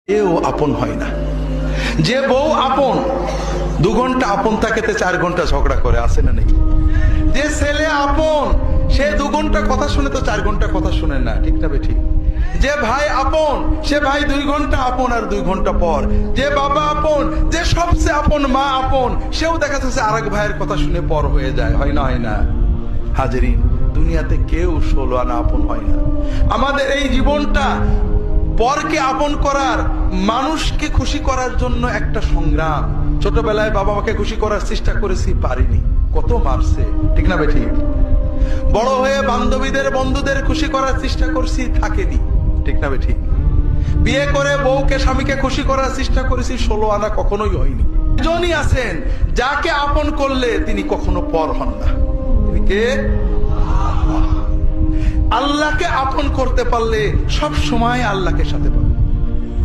এও আপন হয় না। যে বউ আপন 2 ঘন্টা আপন থাকেতে 4 ঘন্টা ঝগড়া করে, আসে না নেই? যে ছেলে আপন সে 2 ঘন্টা কথা শুনে তো 4 ঘন্টা কথা শুনে না, ঠিক না বেঠিক? যে ভাই আপন সে ভাই 2 ঘন্টা আপন আর 2 ঘন্টা পর। যে বাবা আপন, যে সবচেয়ে আপন মা আপন, সেও দেখা যাচ্ছে আরেক ভাইয়ের কথা শুনে পর হয়ে যায়, হয় না? হয় না হাজেরিন, দুনিয়াতে কেউ 16 আনা আপন হয় না। আমাদের এই জীবনটা পরকে আপন করার, মানুষকে খুশি করার জন্য একটা সংগ্রাম। ছোটবেলায় বাবা মাকে খুশি করার চেষ্টা করেছি, পারিনি, কত মারছে, ঠিক না বেঠিক? বড় হয়ে বান্ধবীদের বন্ধুদের খুশি করার চেষ্টা করছি, থাকেনি, ঠিক না বেঠিক? বিয়ে করে বউকে স্বামীকে খুশি করার চেষ্টা করেছি, 16 আনা কখনোই হয়নি। জনই আছেন যাকে আপন করলে তিনি কখনো পর হন না। তিনি কে? আল্লাহকে আপন করতে পারলে সব সময় আল্লাহকে সাথে পাবে।